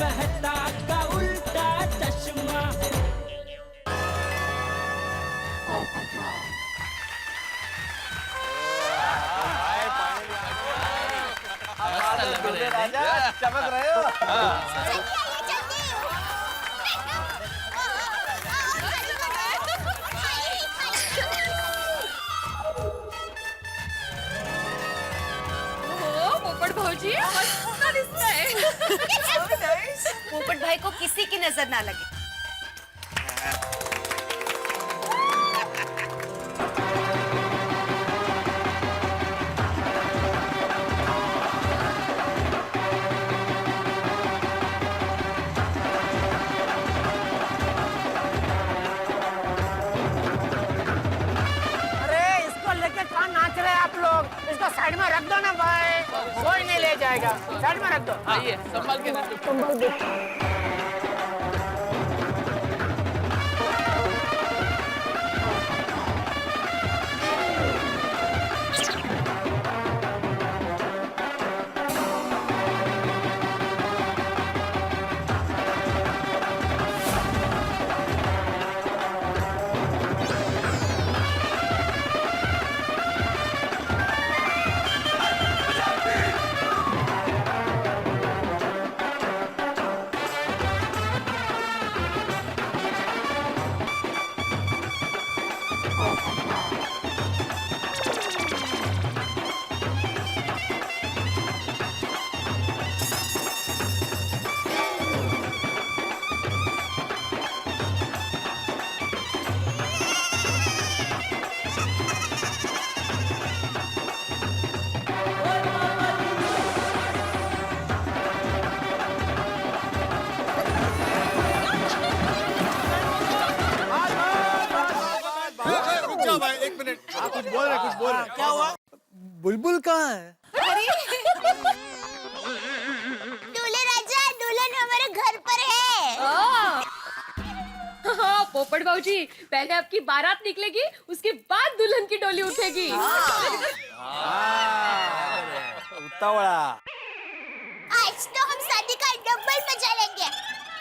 कहता का उल्टा चश्मा। राजा चमक रहे हो। पोपट भौजी मस्त दिसतंय। पोपट भाई को किसी की नजर ना लगे। इसको साइड में रख दो ना भाई, कोई नहीं ले जाएगा, साइड में रख दो। आइए संभाल के ना। कुछ बोल रहे। क्या हुआ? बुलबुल कहाँ है? दूल्हे राजा, दुल्हन हमारे घर पर है। पोपट भौजी पहले आपकी बारात निकलेगी, उसके बाद दुल्हन की डोली उठेगी। उतावला। आज तो हम शादी का डबल मजा लेंगे,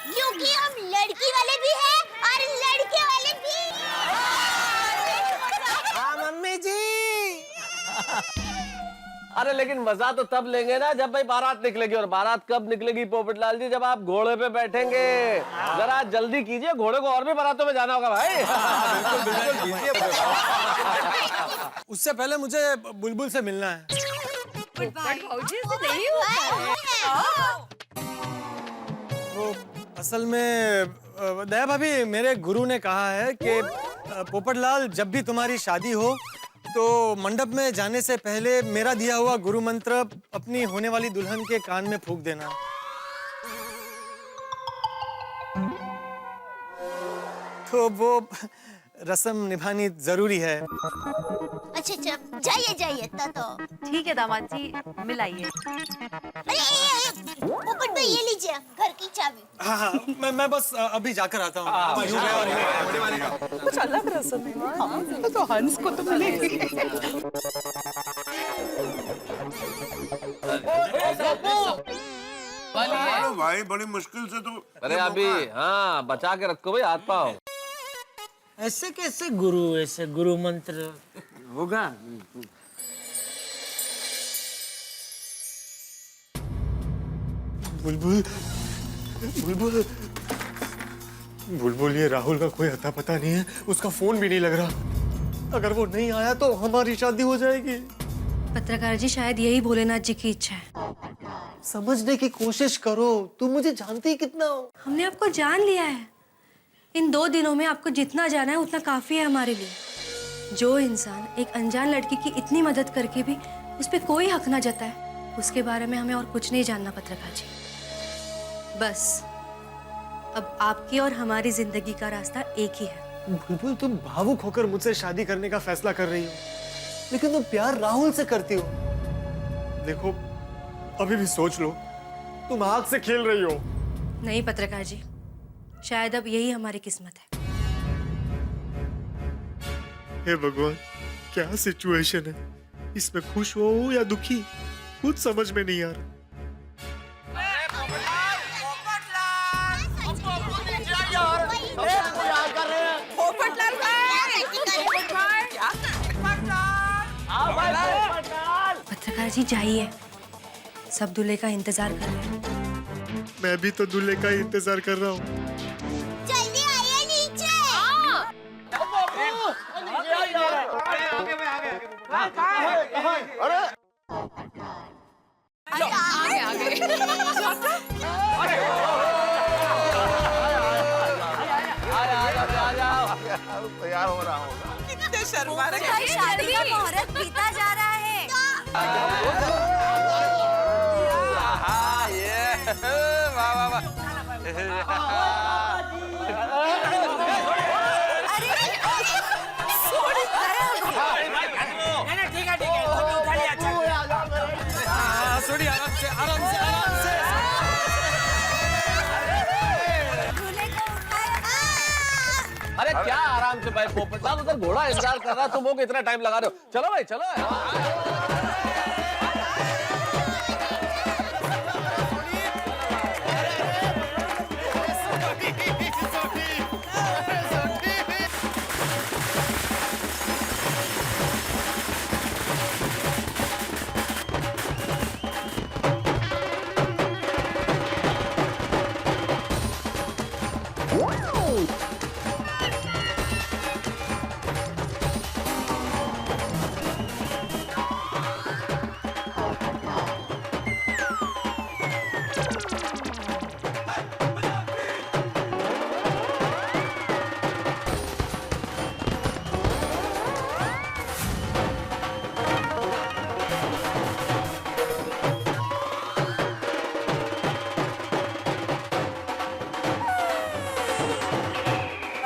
क्योंकि हम लड़की वाले भी हैं और लड़के वाले भी। हाँ मम्मी जी। अरे लेकिन मजा तो तब लेंगे ना जब भाई बारात निकलेगी। और बारात कब निकलेगी पोपटलाल जी? जब आप घोड़े पे बैठेंगे। जरा जल्दी कीजिए, घोड़े को और भी बारातों में जाना होगा भाई। उससे पहले मुझे बुलबुल से मिलना है। पोपट भौजी से नहीं होता। वो असल में दया भाभी, मेरे गुरु ने कहा है कि पोपटलाल जब भी तुम्हारी शादी हो तो मंडप में जाने से पहले मेरा दिया हुआ गुरु मंत्र अपनी होने वाली दुल्हन के कान में फूंक देना। तो वो रस्म निभानी जरूरी है। अच्छा जाइए जाइए तो। ठीक है दामाद जी, मिलाइए। अरे पोपट भाई ये लीजिए घर की चाबी। हाँ, मैं बस अभी जाकर आता हूँ। कुछ अलग रस्म है तो हंस को तो मिलेगी। भाई बड़ी मुश्किल से तो। अरे अभी हाँ बचा के रखो भाई हाथ पाओ। ऐसे कैसे गुरु, ऐसे गुरु मंत्र होगा? बुलबुल बुलबुल बुलबुल, ये राहुल का कोई अता पता नहीं है, उसका फोन भी नहीं लग रहा। अगर वो नहीं आया तो हमारी शादी हो जाएगी। पत्रकार जी, शायद यही भोलेनाथ जी की इच्छा है। समझने की कोशिश करो, तुम मुझे जानती ही कितना हो। हमने आपको जान लिया है। इन 2 दिनों में आपको जितना जाना है उतना काफी है हमारे लिए। जो इंसान एक अनजान लड़की की इतनी मदद करके भी उस पर कोई हक ना जताए, उसके बारे में हमें और कुछ नहीं जानना पत्रकार जी। बस अब आपकी और हमारी जिंदगी का रास्ता एक ही है। बुलबुल, तुम भावुक होकर मुझसे शादी करने का फैसला कर रही हो, लेकिन तुम प्यार राहुल से करती हो। देखो, अभी भी सोच लो, तुम आग से खेल रही हो। नहीं पत्रकार जी, शायद अब यही हमारी किस्मत है। हे भगवान, क्या सिचुएशन है? इसमें खुश हो या दुखी, कुछ समझ में नहीं आ रहा। जी जाइए, सब दूल्हे का इंतजार कर रहे हैं। मैं भी तो दूल्हे का ही इंतजार कर रहा हूँ। जल्दी आइए नीचे। तैयार हो रहा हूँ। कितने शर्मा रहे भाई शादी का मुहूर्त बीता जा रहा है। वाह वाह वाह। सोडी आराम से, आराम से, आराम से। अरे क्या आराम से भाई, पोपटलाल उधर घोड़ा इंतजार कर रहा है, तुम वो कितना टाइम लगा रहे हो? चलो भाई चलो।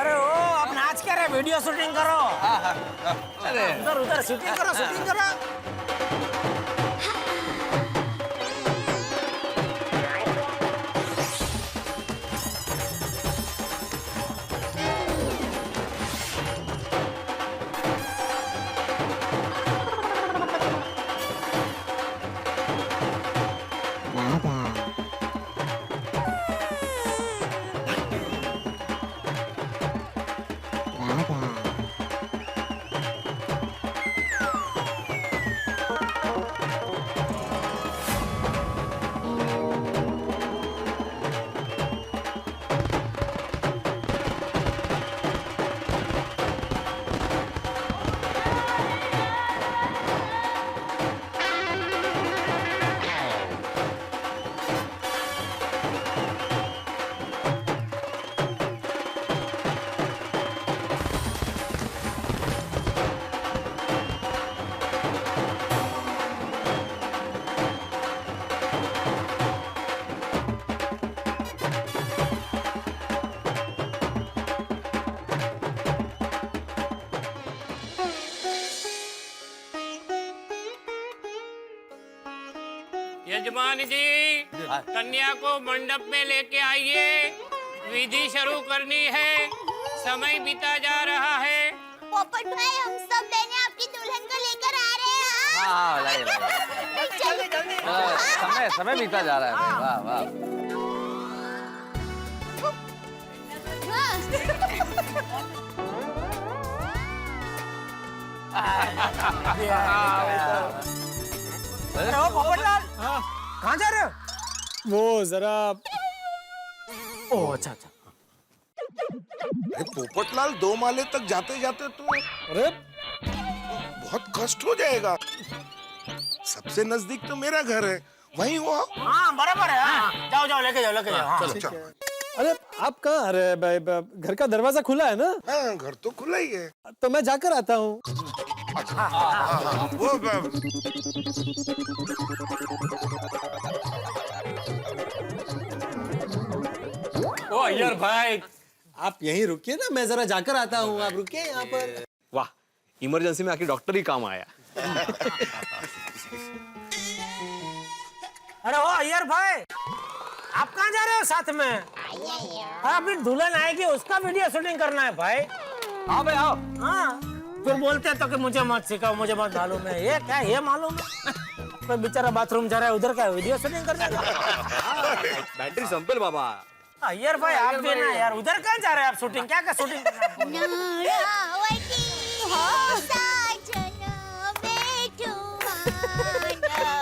अरे ओ, अब नाच क्या रहे, वीडियो शूटिंग करो। अरे उधर उधर शूटिंग करो, शूटिंग करो। यजमान जी, कन्या को मंडप में लेके आइए, विधि शुरू करनी है, समय बीता जा रहा है। पोपट भाई, हम सब बहनें आपकी दुल्हन को लेकर आ रहे हैं। हाँ जल्दी जल्दी। समय समय बीता जा रहा है। वाह वाह। अरे ओ पोपटलाल, कहाँ जा रहे हो? वो जरा ओह अच्छा अच्छा। अरे पोपटलाल, 2 माले तक जाते जाते तो अरे बहुत कष्ट हो जाएगा। सबसे नजदीक तो मेरा घर है, वहीं हो आप। हाँ बराबर है। हाँ, जाओ जाओ, लेके जाओ, लेके जाओ। हाँ। चलो चलो। अरे आप कहाँ आ रहे हैं भाई? घर का दरवाजा खुला है ना? हाँ, घर तो खुला ही है। तो मैं जाकर आता हूँ। वो ओ अय्यर भाई, आप यहीं रुकिए ना, मैं जरा जाकर आता हूँ। आप रुकिए यहाँ पर। वाह, इमरजेंसी में आखिर डॉक्टर ही काम आया। अरे ओ अय्यर भाई, आप कहाँ जा रहे हो साथ में? अभी दुल्हन आएगी, उसका वीडियो शूटिंग करना है भाई। आओ भाई आओ। हाँ, फिर बोलते हैं तो कि मुझे मत सिखाओ, मुझे मत मालूम है। ये क्या, ये मालूम है? तो बेचारा बाथरूम जा रहा है, उधर क्या वीडियो शूटिंग करना है? बैटरी संपेल बाबा। अय्यर भाई, आप भी ना यार, उधर कहाँ जा रहे हैं आप शूटिंग? क्या क्या शूटिंग करना है? नारावती हो साजन बैठो आना।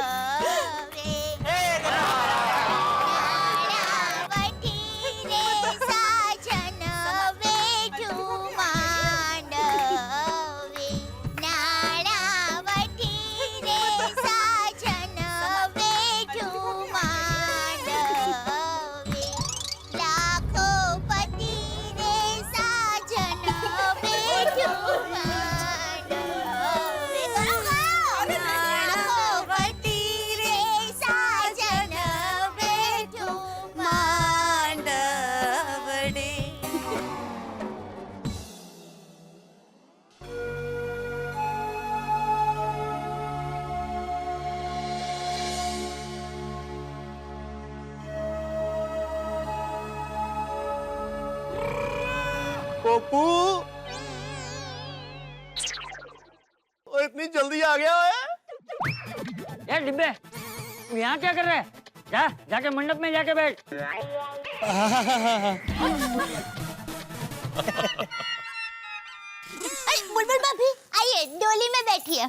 पोपू ओ इतनी जल्दी आ गया है? ए डिब्बे, तू यहाँ क्या कर रहा है? जाके मंडप में जाके बैठ। बुलबुल भाभी आइए, डोली में बैठिए।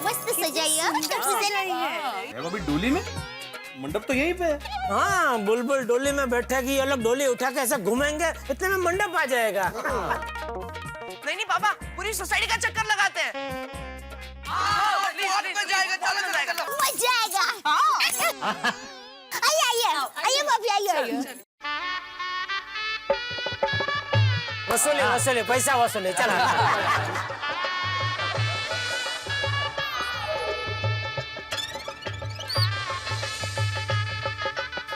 मस्त सजाइए। अभी डोली में? मंडप तो यहीं पे है। हाँ, बुलबुल डोली में बैठेगी, ये लोग डोली उठा के ऐसे घूमेंगे, इतने में मंडप आ जाएगा। नहीं पापा, पूरी सोसाइटी का चक्कर लगाते हैं। मजा आएगा। आइए भाभी, आइए। वसूले पैसा वसूले, चलो।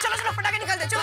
चलो पटाखे निकाल दे, चलो।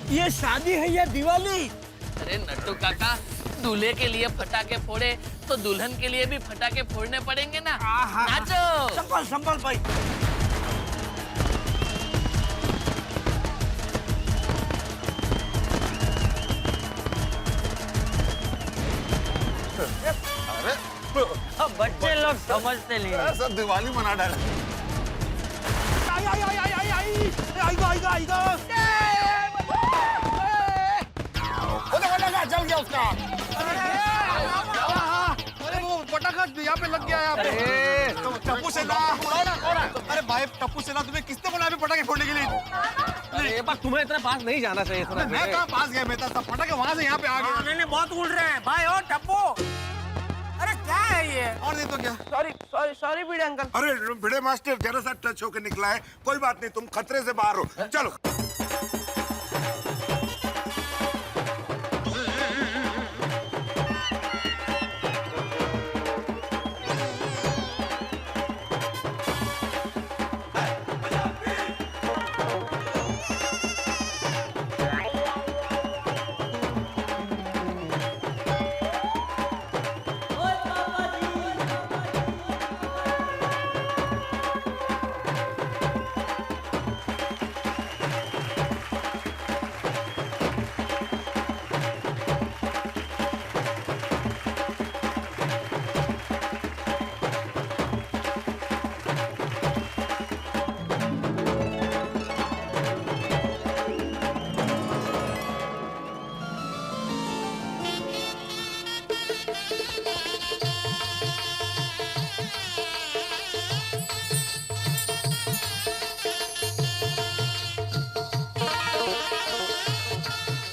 ये शादी है या दिवाली? अरे नट्टू काका, दूल्हे के लिए फटाके फोड़े तो दुल्हन के लिए भी फटाके फोड़ने पड़ेंगे ना। नाचो। संभल भाई। बच्चे लोग समझते नहीं। सब दिवाली मना डाला। चल गया उसका। अरे वो पटाखा यहाँ पे लग गया। टप्पू सेना, अरे भाई टप्पू सेना, तुम्हें किसने बोला पटाखे फोड़ने के लिए? अरे पर तुम्हें इतना पास नहीं जाना चाहिए था। मैं कहाँ पास गया? मैं तो पटाखे वहाँ से यहाँ पे आ गए। नहीं, बहुत उड़ रहे हैं भाई। ओ टप्पू, अरे क्या है ये? और नहीं तो क्या? सॉरी भिड़े अंकल। अरे भिड़े मास्टर, जरा सा टच होकर निकला है, कोई बात नहीं, तुम खतरे से बाहर हो। चलो।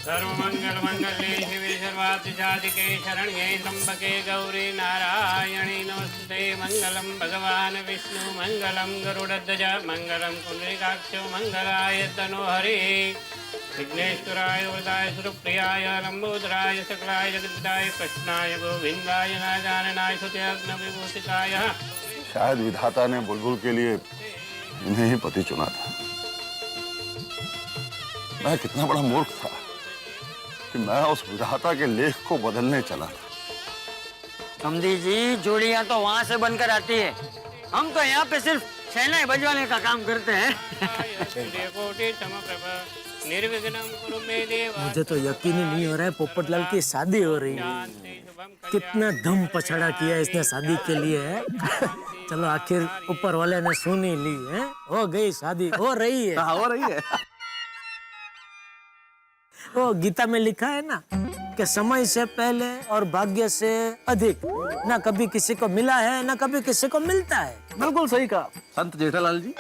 सर्वमंगल मंगले शिवे सर्वार्थ साधिके शरण्ये त्र्यंबके गौरी नारायणी नमस्ते। मंगलम भगवान विष्णु मंगलम गरुड़ध्वज मंगलम कुंडलिकाक्षो मंगलाय तनोहरि विघ्नेश्वराय वरदाय सुरप्रियाय लंबोदराय सकलाय जगदाय कृष्णाय गोविंदाय नारायणाय स्तुत्याग्न विभूषिताय। शायद विधाता ने बुलबुल के लिए इन्हें ही पति चुना था। मैं कितना बड़ा मूर्ख था कि मैं उस विधाता के लेख को बदलने चला। समझी जी, जोड़ियां तो वहाँ से बनकर आती है, हम तो यहाँ पे सिर्फ शहनाई बजवाने का काम करते हैं। मुझे तो यकीन ही नहीं हो रहा है पोपटलाल की शादी हो रही है। कितना धम पछड़ा किया इसने शादी के लिए है। चलो आखिर ऊपर वाले ने सुन ही ली है, हो गई शादी, हो रही है। हो रही है। वो गीता में लिखा है ना, कि समय से पहले और भाग्य से अधिक ना कभी किसी को मिला है ना कभी किसी को मिलता है। बिल्कुल सही कहा संत जेठालाल जी।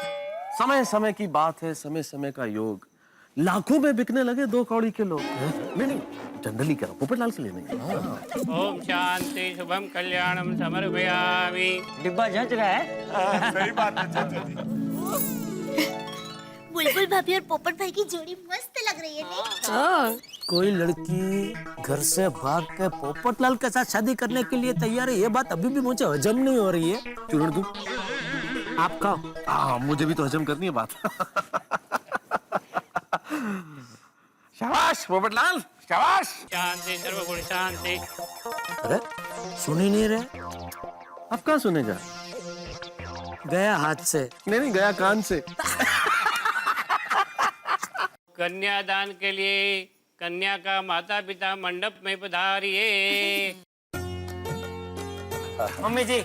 समय समय की बात है, समय समय का योग। लाखों में बिकने लगे 2 कौड़ी के लोग। नहीं जनरली करो, पोपटलाल के लिए नहीं। ओम शांति शुभम कल्याणम समर्पयामि। डिब्बा जच रहा है। सही बात है चाचा जी। बुलबुल भाभी और पोपट भाई की जोड़ी मस्त लग रही है नहीं? कोई लड़की घर से भाग के पोपटलाल के साथ शादी करने के लिए तैयार है, ये बात अभी भी मुझे हजम नहीं हो रही है। चूर्ण दूं? आप खाओ। हाँ मुझे भी तो हजम करनी है बात। शाबाश पोपटलाल, शाबाश। शांति सर्वगुण शांति। अरे सुन ही नहीं रहे। अब कहाँ सुनेगा? गया हाथ से। नहीं गया कान से। कन्यादान के लिए कन्या का माता पिता मंडप में पधारिए। मम्मी जी।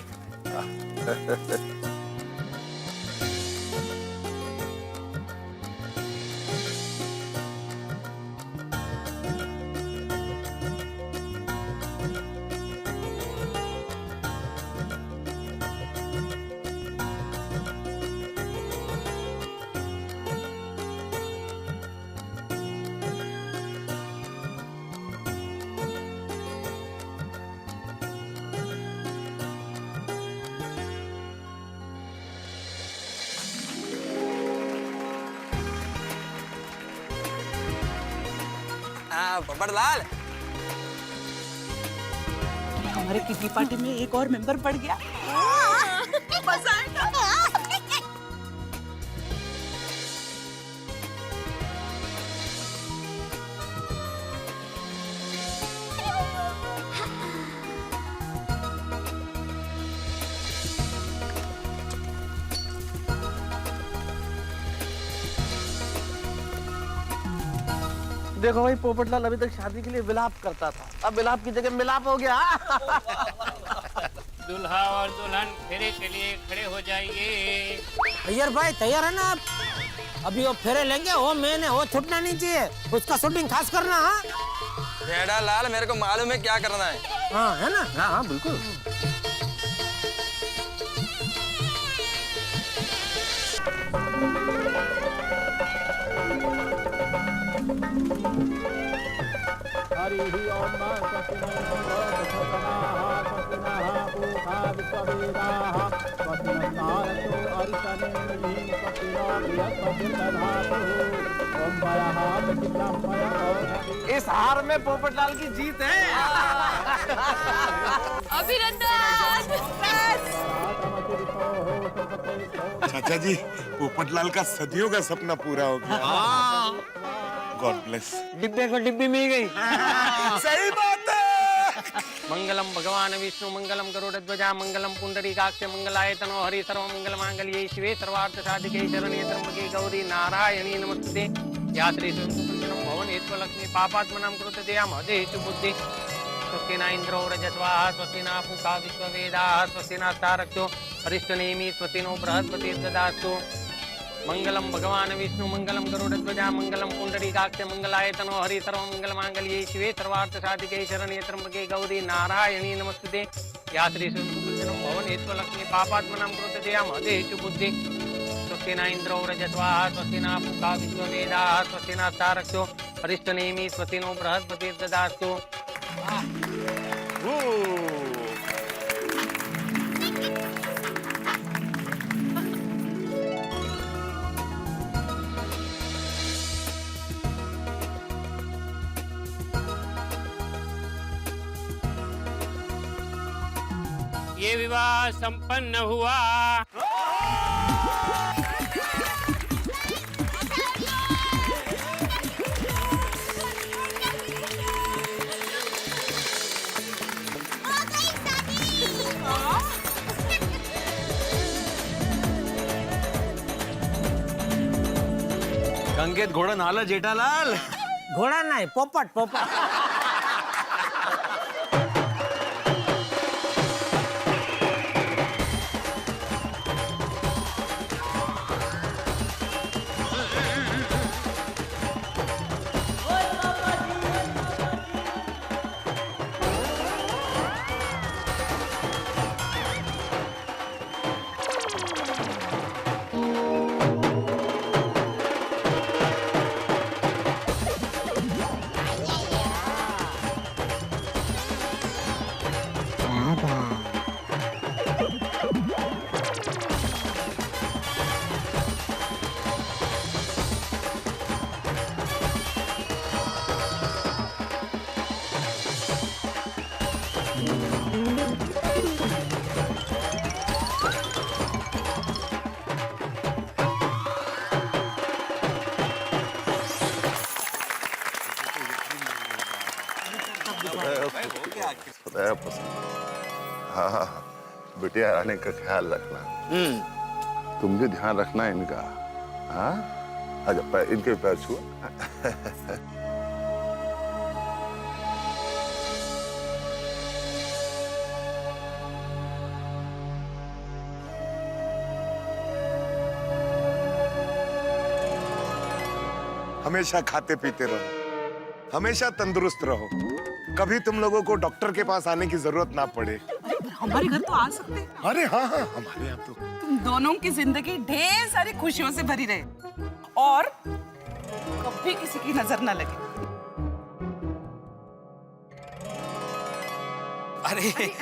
पोपटलाल, हमारे किटी पार्टी में एक और मेंबर बढ़ गया। मजा आएगा। देखो भाई पोपटलाल अभी तक शादी के लिए विलाप करता था, अब विलाप की जगह मिलाप हो गया। दूल्हा और दुल्हन फेरे के लिए खड़े हो जाइए। अय्यर भाई तैयार है ना आप? अभी वो फेरे लेंगे, वो मैंने वो छूटना नहीं चाहिए, उसका शूटिंग खास करना। हाँ जेठालाल मेरे को मालूम है क्या करना है। हाँ है ना? हाँ बिल्कुल। इस हार में पोपटलाल की जीत है। अभिनंदन। चाचा जी पोपटलाल का सदियों का सपना पूरा हो गया। God bless. डिब्बे को डिब्बी मिल गई। सही बात है। मंगलम भगवान विष्णु मंगलम गरुड़ध्वजा मंगलम पुंडरीकाक्ष मंगलाय तनो हरि सर्व मंगल मांगल्ये शिवे सर्वार्थ साधिके शरण्ये त्र्यंबके गौरी नारायणी नमस्ते। यात्री सुंदरम भवन हेतु लक्ष्मी पापात्मनां कृते दयाम हेतु बुद्धि। स्वस्ति न इंद्रो रजस्वाहा स्वस्ति न पूषा विश्ववेदाः स्वस्ति नस्तारक्षो अरिष्टनेमि स्वस्ति नो बृहस्पतिर्ददास्तु। मंगलम भगवान विष्णु मंगलम गरुड़ध्वजा मंगलम पुंडरीकाक्ष मंगलाय तनो हरि सर्व मंगल मांगल्ये शिवे सर्वार्थ साधिके शरण्ये त्र्यंबके गौरी नारायणी नमस्ते। यात्री सुंदरम भवन हेतु लक्ष्मी पापात्मनां कृते दयाम हेतु बुद्धि। स्वस्ति न इंद्रो रजस्वाहा स्वस्ति न पूषा विश्ववेदाः स्वस्ति नस्तारक्षो अरिष्टनेमि स्वस्ति नो बृहस्पतिर्ददास्तु। ये विवाह संपन्न हुआ। गंगेत घोड़ा नाला जेठालाल। घोड़ा नहीं, पोपट पोपट। खुदा पसंद। हाँ हाँ बिटिया आने का ख्याल रखना। तुम भी ध्यान रखना इनका। हाँ अच्छा इनके पैर छुआ। हमेशा खाते पीते रहो, हमेशा तंदुरुस्त रहो, कभी तुम लोगों को डॉक्टर के पास आने की जरूरत ना पड़े। हमारे घर तो आ सकते हैं। अरे हाँ हाँ हमारे यहाँ तो। तुम दोनों की जिंदगी ढेर सारी खुशियों से भरी रहे और कभी किसी की नजर न लगे। अरे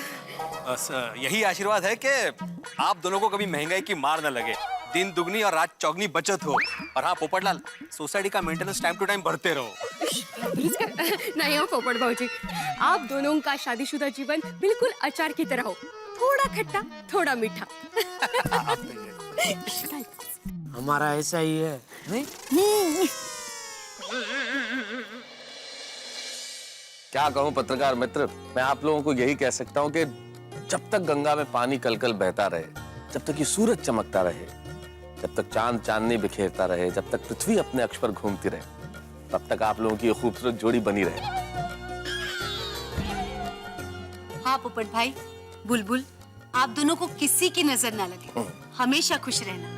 बस यही आशीर्वाद है कि आप दोनों को कभी महंगाई की मार न लगे, दिन दुगनी और रात चौगनी बचत हो। और हाँ पोपटलाल, सोसाइटी का मेंटेनेंस टाइम टू टाइम भरते रहो। नहीं हो पोपट भाऊजी, आप दोनों का शादीशुदा जीवन बिल्कुल अचार की तरह हो, थोड़ा खट्टा थोड़ा मीठा। हमारा ऐसा ही है नहीं? क्या कहूं पत्रकार मित्र, मैं आप लोगों को यही कह सकता हूं कि जब तक गंगा में पानी कलकल बहता रहे, जब तक ये सूरज चमकता रहे, जब तक चांद चांदनी बिखेरता रहे, जब तक पृथ्वी अपने अक्ष पर घूमती रहे, तब तक आप लोगों की ये खूबसूरत जोड़ी बनी रहे। हाँ पोपट भाई, बुलबुल, आप दोनों को किसी की नजर ना लगे, हमेशा खुश रहना।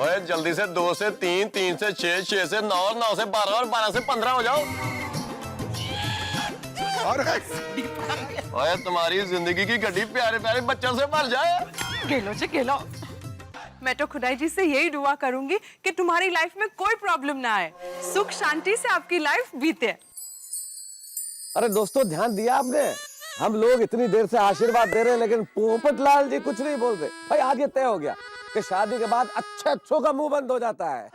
ओए जल्दी से 2 से 3, 3 से 6, 6 से 9, 9 से 12 और 12 से 15 हो जाओ। ओए तुम्हारी जिंदगी की गड्डी प्यारे प्यारे बच्चों से भर जाए। गेलो से गेलो। मैं तो खुदाई जी से यही दुआ करूंगी कि तुम्हारी लाइफ में कोई प्रॉब्लम ना आए, सुख शांति से आपकी लाइफ बीते। अरे दोस्तों ध्यान दिया आपने? हम लोग इतनी देर से आशीर्वाद दे रहे हैं लेकिन पोपटलाल जी कुछ नहीं बोल रहे। भाई आज ये तय हो गया कि शादी के बाद अच्छे अच्छों का मुंह बंद हो जाता है।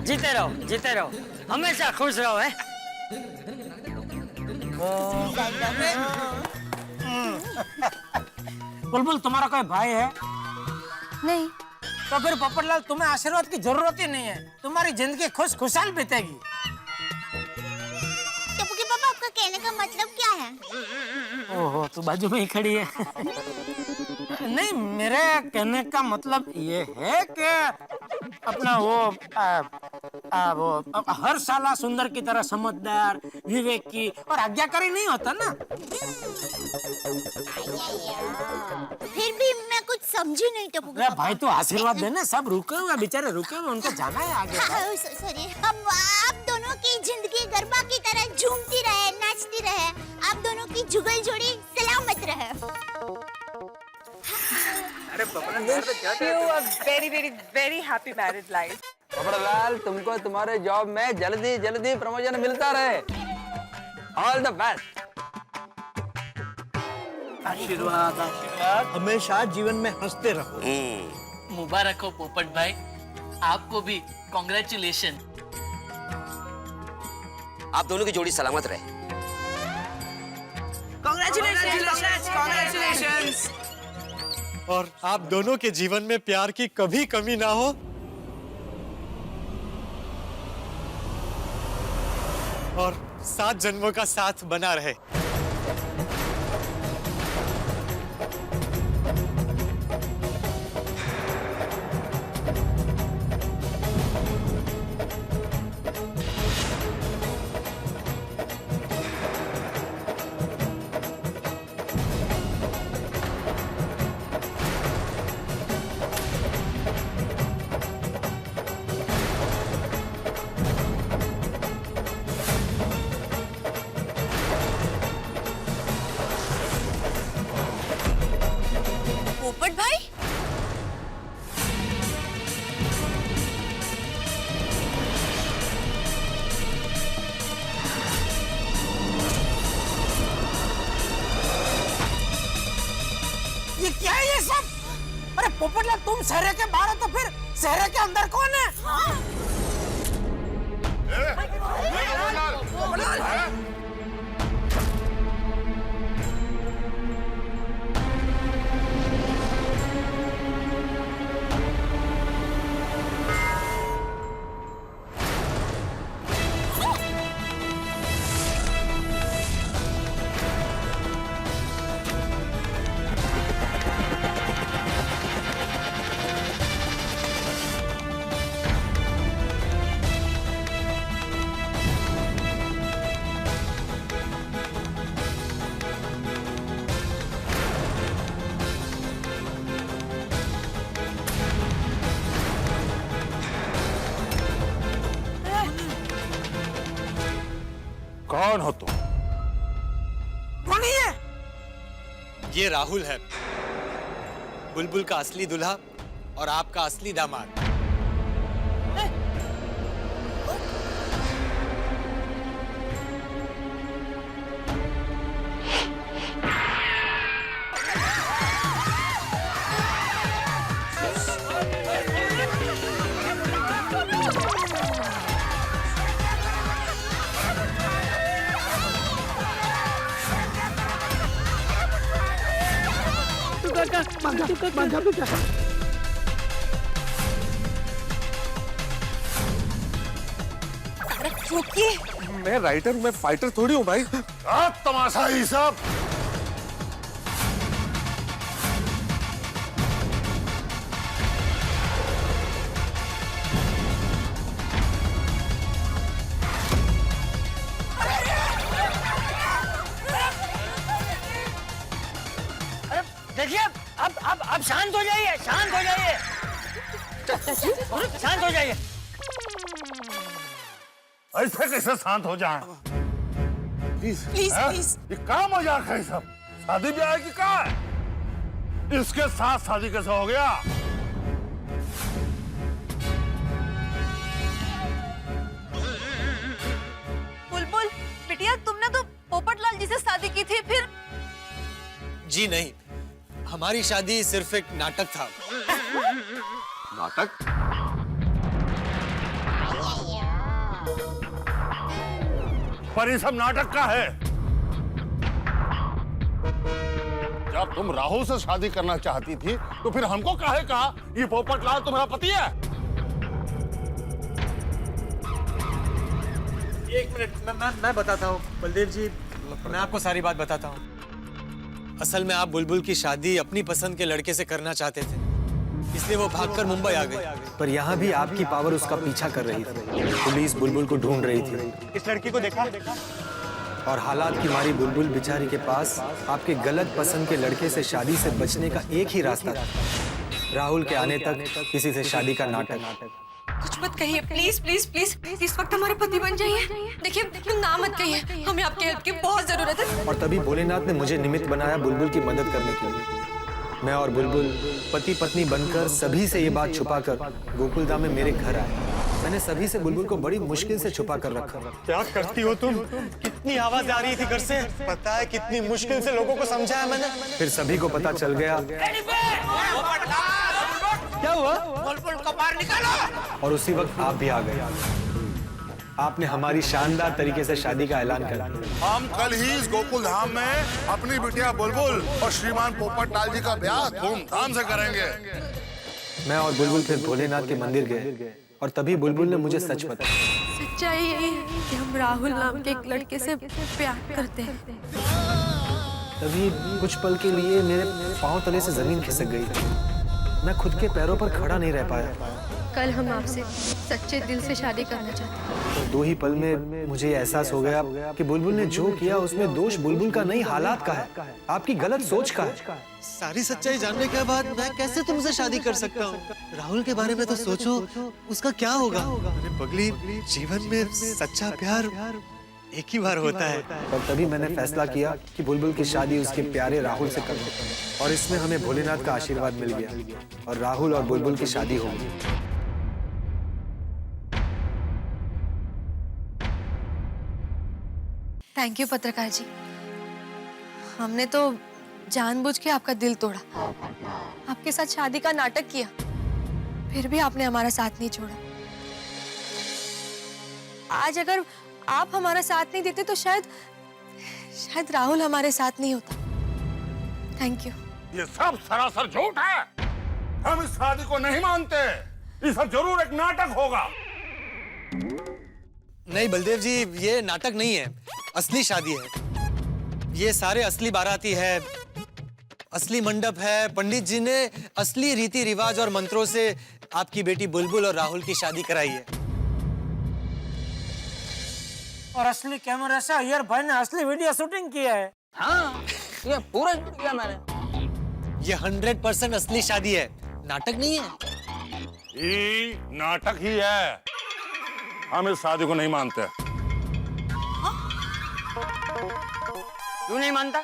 जीते रहो, हमेशा खुश रहो है। बुलबुल तुम्हारा कोई भाई है? नहीं। तो फिर पोपटलाल तुम्हें आशीर्वाद की जरूरत ही नहीं है, तुम्हारी जिंदगी खुश खुशहाल बीतेगी। टप्पू के पापा आपका कहने का मतलब क्या है? ओहो तू बाजू में ही खड़ी है। नहीं मेरे कहने का मतलब ये है कि अपना वो हर साला सुंदर की तरह समझदार, विवेकी और आज्ञाकारी नहीं होता ना। फिर भी मैं कुछ समझी नहीं टप्पू के पापा। भाई तो आशीर्वाद देना, सब रुके हुए बेचारे रुके हुए, उनको जाना है आगे। सॉरी, अब आप दोनों की जिंदगी गरबा की तरह झूमती रहे, नाचती रहे, आप दोनों की जुगल जोड़ी सलामत रहे। very happy married life. Popatlal, तुमको तुम्हारे जॉब में जल्दी जल्दी प्रमोशन मिलता रहे। All the best. आशीर्वाद आशीर्वाद, हमेशा जीवन में हंसते रहो। मुबारक हो पोपट भाई, आपको भी कॉन्ग्रेचुलेशन। आप दोनों की जोड़ी सलामत रहे। Congratulations. और आप दोनों के जीवन में प्यार की कभी कमी ना हो और 7 जन्मों का साथ बना रहे। पोपट भाई, ये क्या है ये सब? अरे पोपटलाल तुम शहर के बाहर हो तो फिर शहर के अंदर कौन है? ये राहुल है, बुलबुल का असली दूल्हा और आपका असली दामाद। मैं राइटर हूँ, मैं फाइटर थोड़ी हूँ भाई। तमाशा ही सब। देखिए अब शांत हो जाइए, शांत हो जाइए, शांत हो जाइए। ऐसे कैसे शांत हो जाए? Please please. ये क्या मजाक है सब? शादी ब्याह की क्या है? इसके साथ शादी कैसे हो गया? बुलबुल बिटिया, तुमने तो पोपटलाल जी से शादी की थी, फिर? जी नहीं, हमारी शादी सिर्फ एक नाटक था। नाटक? पर ये सब नाटक का है। जब तुम राहुल से शादी करना चाहती थी तो फिर हमको काहे कहा ये पोपटलाल तुम्हारा पति है? एक मिनट, मैं बताता हूँ बलदेव जी, मैं आपको सारी बात बताता हूँ। असल में आप बुलबुल की शादी अपनी पसंद के लड़के से करना चाहते थे, इसलिए वो भागकर मुंबई आ गई। पर यहाँ भी आपकी पावर उसका पीछा कर रही थी। पुलिस बुलबुल को ढूंढ रही थी। इस लड़की को देखा? और हालात की मारी बुलबुल बेचारी के पास आपके गलत पसंद के लड़के से शादी से बचने का एक ही रास्ता था, राहुल के आने तक किसी से शादी का नाटक। कुछ मत कहिए, प्लीज प्लीज प्लीज प्लीज, इस वक्त हमारे पति बन जाइए। देखिए ना मत कहिए, हमें आपके हेल्प की बहुत जरूरत है। और तभी भोलेनाथ ने मुझे निमित्त बनाया बुलबुल की मदद करने के लिए। मैं और बुलबुल पति पत्नी बनकर सभी से ये बात छुपाकर गोकुलधाम में मेरे घर आए। मैंने सभी से बुलबुल को बड़ी मुश्किल से छुपा कर रखा। क्या करती हो तुम? कितनी आवाज आ रही थी घर से, पता है कितनी मुश्किल से लोगों को समझाया मैंने। फिर सभी को पता चल गया। क्या हुआ? बुलबुल को बाहर निकालो। और उसी वक्त आप भी आ गए। आपने हमारी शानदार तरीके से शादी का ऐलान कर दिया। हम कल ही इस गोकुलधाम में अपनी बिटिया बुलबुल और श्रीमान पोपटलाल जी का ब्याह धूमधाम से करेंगे। मैं और बुलबुल फिर भोलेनाथ के मंदिर गए और तभी बुलबुल ने मुझे सच बताया। सच्चाई यही है कि हम राहुल नाम के एक लड़के से प्यार करते हैं। तभी कुछ पल के लिए मेरे पांव तले से जमीन खिसक गई। मैं खुद के पैरों पर खड़ा नहीं रह पाया। कल हम आपसे सच्चे दिल से शादी करना चाहते हैं। तो 2 ही पल में मुझे एहसास हो गया कि बुलबुल ने जो किया उसमें दोष बुलबुल का नहीं, हालात का है, आपकी गलत सोच का है। सारी सच्चाई जानने के बाद मैं कैसे तुमसे शादी कर सकता हूँ? राहुल के बारे में तो सोचो, उसका क्या होगा? अरे पगली, जीवन में सच्चा प्यार एक ही बार होता है। और तभी मैंने फैसला किया कि बुलबुल की शादी उसके प्यारे राहुल से करनी, और इसमें हमें भोलेनाथ का आशीर्वाद मिल गया और राहुल और बुलबुल की शादी हो गई। थैंक यू पत्रकार जी, हमने तो जानबूझ के आपका दिल तोड़ा, आपके साथ शादी का नाटक किया, फिर भी आपने हमारा साथ नहीं छोड़ा। आज अगर आप हमारा साथ नहीं देते तो शायद राहुल हमारे साथ नहीं होता। Thank you. ये सब सरासर झूठ है। हम इस शादी को नहीं मानते। ये सब जरूर एक नाटक होगा। नहीं बलदेव जी, ये नाटक नहीं है, असली शादी है। ये सारे असली बाराती है, असली मंडप है। पंडित जी ने असली रीति रिवाज और मंत्रों से आपकी बेटी बुलबुल और राहुल की शादी कराई है। और असली कैमरा से अय्यर भाई ने असली वीडियो शूटिंग किया है। हाँ, ये पूरा शूट किया मैंने। ये 100% असली शादी है, नाटक नहीं है। ये नाटक ही है। हम इस शादी को नहीं मानते। क्यों नहीं मानता?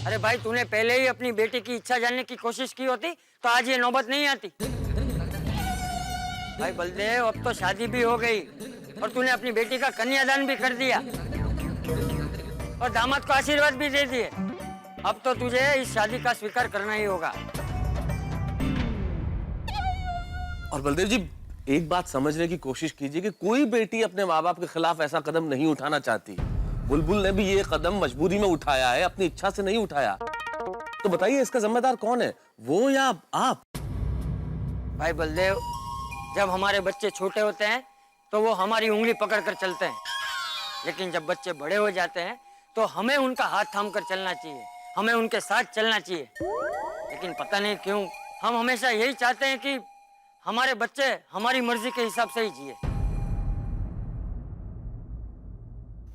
अरे भाई तूने पहले ही अपनी बेटी की इच्छा जानने की कोशिश की होती तो आज ये नौबत नहीं आती। भाई बलदेव अब तो शादी भी हो गई और तूने अपनी बेटी का कन्यादान भी कर दिया और दामाद को आशीर्वाद भी दे दिए। अब तो तुझे इस शादी का स्वीकार करना ही होगा। और बलदेव जी एक बात समझने की कोशिश कीजिए कि कोई बेटी अपने माँ बाप के खिलाफ ऐसा कदम नहीं उठाना चाहती। बुलबुल ने भी ये कदम मजबूरी में उठाया है, अपनी इच्छा से नहीं उठाया। तो बताइए इसका जिम्मेदार कौन है, वो या आप? भाई बलदेव जब हमारे बच्चे छोटे होते हैं तो वो हमारी उंगली पकड़ कर चलते हैं, लेकिन जब बच्चे बड़े हो जाते हैं तो हमें उनका हाथ थाम कर चलना चाहिए, हमें उनके साथ चलना चाहिए। लेकिन पता नहीं क्यों हम हमेशा यही चाहते हैं कि हमारे बच्चे हमारी मर्जी के हिसाब से ही जिए।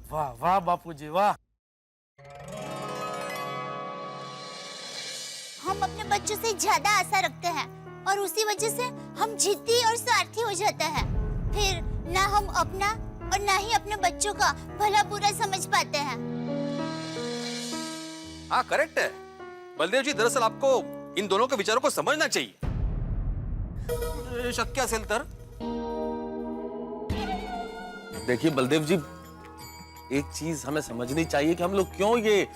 वाह वाह बापूजी वाह। हम अपने बच्चों से ज्यादा आशा रखते हैं और उसी वजह से हम जिद्दी और स्वार्थी हो जाते हैं। फिर ना हम अपना और ना ही अपने बच्चों का भला बुरा समझ पाते हैं। हाँ करेक्ट है बलदेव जी, दरअसल आपको इन दोनों के विचारों को समझना चाहिए। शक्य असेल तर देखिए बलदेव जी, एक चीज हमें समझनी चाहिए कि हम लोग क्यों ये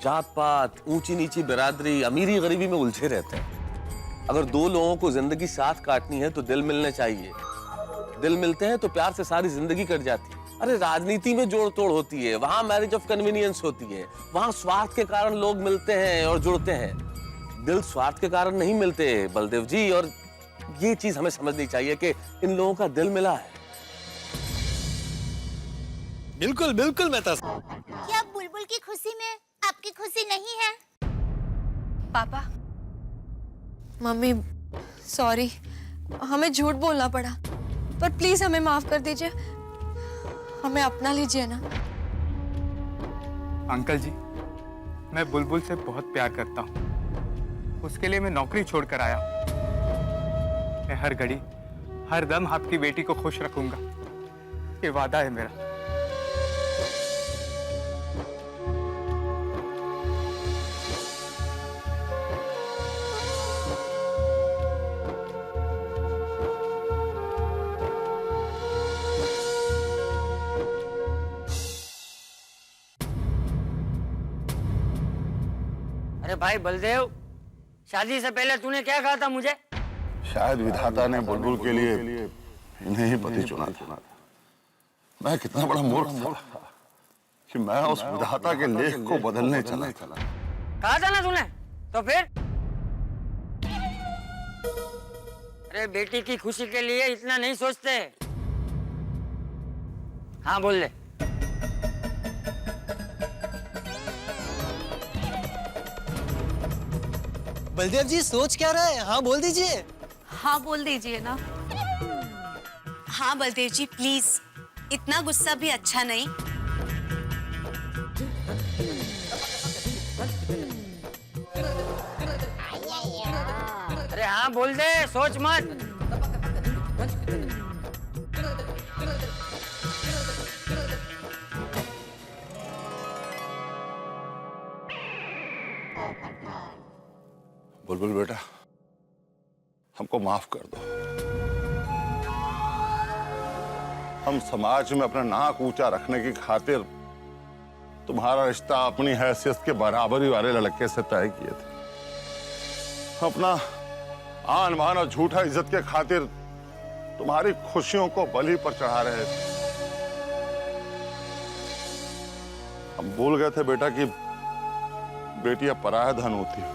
जात पात, ऊंची नीची बिरादरी, अमीरी गरीबी में उलझे रहते हैं। अगर दो लोगों को जिंदगी साथ काटनी है तो दिल मिलने चाहिए। दिल मिलते हैं तो प्यार से सारी जिंदगी कट जाती है। अरे राजनीति में जोड़ तोड़ होती है, वहां मैरिज ऑफ कन्वीनियंस होती है, वहां स्वार्थ के कारण लोग मिलते हैं और जुड़ते हैं। दिल स्वार्थ के कारण नहीं मिलते बलदेव जी, और ये चीज हमें समझनी चाहिए कि इन लोगों का दिल मिला है। बिल्कुल बिल्कुल मेहता। क्या बुलबुल की खुशी में आपकी खुशी नहीं है? पापा मम्मी सॉरी, हमें झूठ बोलना पड़ा, पर प्लीज हमें माफ कर दीजिए, हमें अपना लीजिए ना। अंकल जी मैं बुलबुल से बहुत प्यार करता हूँ, उसके लिए मैं नौकरी छोड़कर आया हूँ। मैं हर घड़ी हर दम आपकी बेटी को खुश रखूंगा, ये वादा है मेरा। अरे भाई बलदेव, शादी से पहले तूने क्या कहा था मुझे? शायद विधाता ने बुलबुल के लिए इन्हें ही पति चुना था। मैं कितना बड़ा मूर्ख था कि मैं उस विधाता के लेख को बदलने चला। कहा था ना तूने, तो फिर? अरे बेटी की खुशी के लिए इतना नहीं सोचते। हाँ बोल ले। बलदेव जी सोच क्या रहा है, हाँ बोल दीजिए। हाँ बोल दीजिए ना। हाँ बलदेव जी प्लीज, इतना गुस्सा भी अच्छा नहीं। अरे हाँ बोल दे, सोच मत। बुलबुल बेटा हमको माफ कर दो। हम समाज में अपना नाक ऊंचा रखने की खातिर तुम्हारा रिश्ता अपनी हैसियत के बराबरी वाले लड़के से तय किए थे। अपना आन मान और झूठा इज्जत के खातिर तुम्हारी खुशियों को बलि पर चढ़ा रहे थे। हम भूल गए थे बेटा कि बेटियां पराया धन होती है।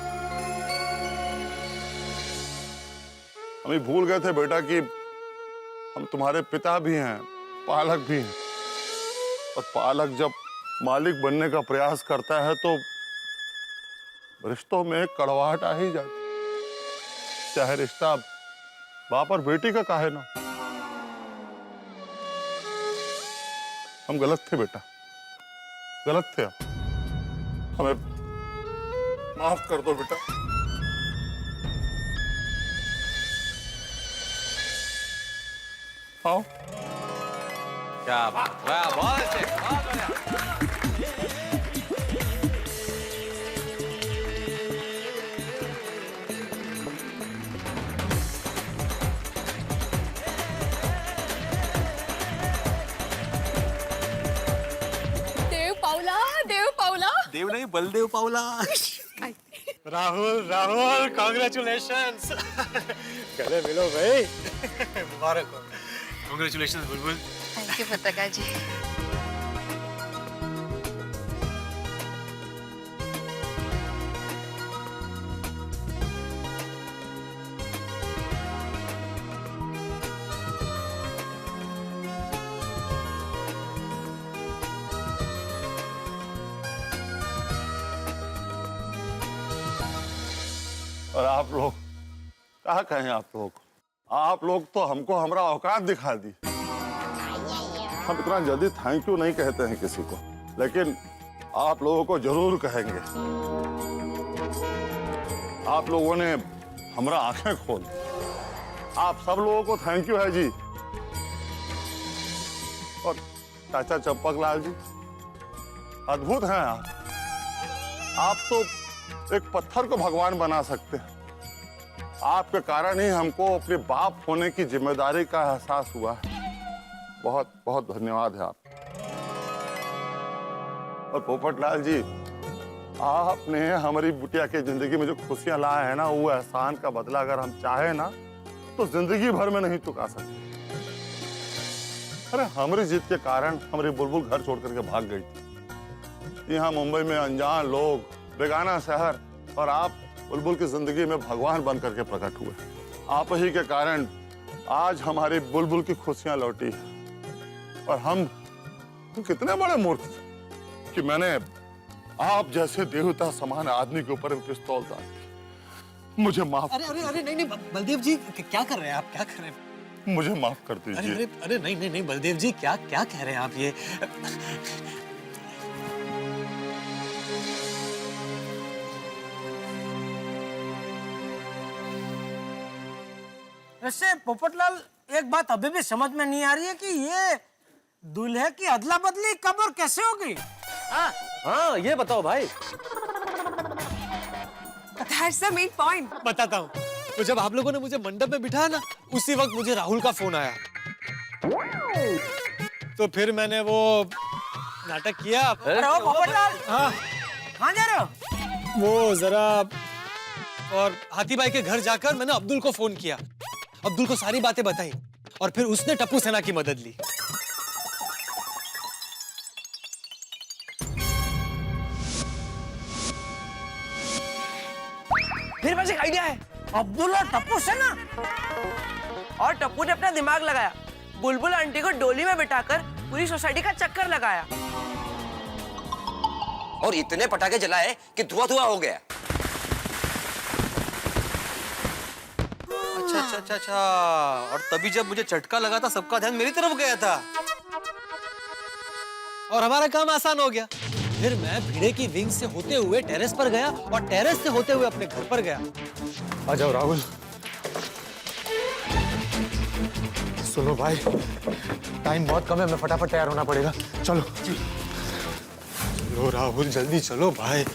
हम भूल गए थे बेटा कि हम तुम्हारे पिता भी हैं, पालक भी हैं, और पालक जब मालिक बनने का प्रयास करता है तो रिश्तों में कड़वाहट आ ही जाती, चाहे रिश्ता बाप और बेटी का काहे ना। हम गलत थे बेटा, गलत थे। हमें माफ कर दो बेटा। आओ। क्या बात, वाह बहुत अच्छे, बहुत बढ़िया। बलदेव पावला। राहुल राहुल कॉन्ग्रेचुलेशंस। गले मिलो भाई। मुबारक हो। Congratulations Bulbul. थैंक यू पत्रकार जी। और आप लोग क्या कहें, आप लोग तो हमको हमारा औकात दिखा दी। हम इतना जल्दी थैंक यू नहीं कहते हैं किसी को, लेकिन आप लोगों को जरूर कहेंगे। आप लोगों ने हमारा आंखें खोल, आप सब लोगों को थैंक यू है जी। और चाचा चंपक लाल जी, अद्भुत हैं आप तो एक पत्थर को भगवान बना सकते हैं। आपके कारण ही हमको अपने बाप होने की जिम्मेदारी का एहसास हुआ है। बहुत बहुत धन्यवाद है आप। और पोपटलाल जी, आपने हमारी बुटिया की जिंदगी में जो खुशियां लाए हैं ना, वो एहसान का बदला अगर हम चाहे ना तो जिंदगी भर में नहीं चुका सकते। अरे हमारी जीत के कारण हमारी बुलबुल घर छोड़ करके भाग गई थी। यहाँ मुंबई में अनजान लोग, बेगाना शहर, और आप बुलबुल की जिंदगी में भगवान बन करके प्रकट हुए। आप ही के कारण आज हमारी बुलबुल की खुशियां लौटी है। और हम कितने बड़े मूर्ख थे कि मैंने आप जैसे देवता समान आदमी के ऊपर पिस्तौल डाल दी। मुझे माफ। अरे अरे अरे नहीं बलदेव जी, क्या कर रहे हैं आप, क्या कर रहे हैं? मुझे माफ कर दीजिए। अरे अरे नहीं बलदेव जी, क्या क्या कह रहे हैं आप ये? वैसे पोपटलाल, एक बात अभी भी समझ में नहीं आ रही है कि ये दूल्हे की अदला बदली कब और कैसे होगी? हाँ ये बताओ भाई। That's the main point. बताता हूँ। तो जब आप लोगों ने मुझे मंडप में बिठाया ना, उसी वक्त मुझे राहुल का फोन आया। तो फिर मैंने वो नाटक किया। अरे ओ पोपटलाल, हाँ कहाँ जा रहे हो? वो जरा, और हाथी भाई के घर जाकर मैंने अब्दुल को फोन किया। अब्दुल को सारी बातें बताई और फिर उसने टप्पू सेना की मदद ली। मेरे पास एक आइडिया है। अब्दुल और टप्पू सेना? और टप्पू ने अपना दिमाग लगाया, बुलबुल आंटी को डोली में बिठाकर पूरी सोसाइटी का चक्कर लगाया और इतने पटाखे जलाए कि धुआं धुआं हो गया। अच्छा। और तभी जब मुझे झटका लगा था, सबका ध्यान मेरी तरफ गया था और हमारा काम आसान हो गया। फिर मैं भिड़े की विंग से होते हुए टेरेस पर गया और टेरेस से होते हुए अपने घर पर गया। आ जाओ राहुल। सुनो भाई, टाइम बहुत कम है, हमें फटाफट तैयार होना पड़ेगा। चलो चलो राहुल, जल्दी चलो भाई।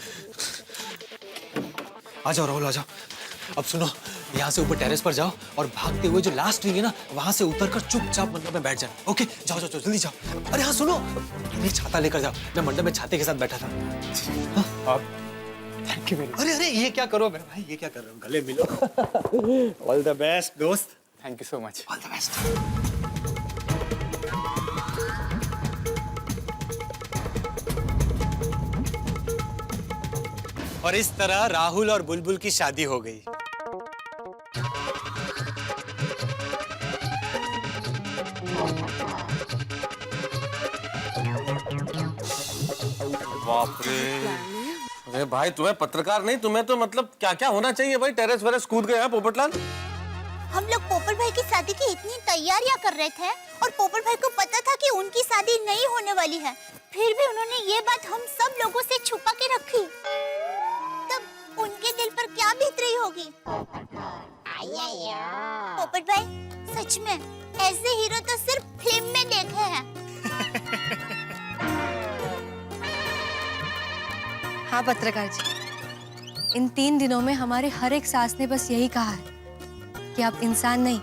आ जाओ राहुल, आ जाओ। अब सुनो, यहाँ से ऊपर टेरेस पर जाओ और भागते हुए जो लास्ट रिंग है ना, वहां से उतरकर चुपचाप मंडप में बैठ जाना। ओके, जाओ जाओ जल्दी जाओ। अरे हाँ सुनो, तुम छाता लेकर जाओ। मैं मंडप में छाते के साथ बैठा था। हाँ? Thank you. अरे ये क्या करो मेरे भाई, ये क्या कर रहे हो? गले मिलो। ऑल द बेस्ट दोस्त। Thank you so much. All the best. और इस तरह राहुल और बुलबुल की शादी हो गई। बाप रे। अरे भाई, तुम्हें पत्रकार नहीं, तुम्हें तो मतलब क्या क्या होना चाहिए भाई। टेरेस वेरेस कूद गए हैं पोपटलाल। हम लोग पोपट भाई की शादी की इतनी तैयारियां कर रहे थे और पोपट भाई को पता था कि उनकी शादी नहीं होने वाली है, फिर भी उन्होंने ये बात हम सब लोगों से छुपा के रखी। तब उनके दिल पर क्या बीत रही होगी। पोपट भाई, सच में ऐसे हीरो तो सिर्फ फिल्म में देखे हैं। हाँ पत्रकार जी, इन 3 दिनों में हमारे हर एक सांस ने बस यही कहा है कि आप इंसान नहीं,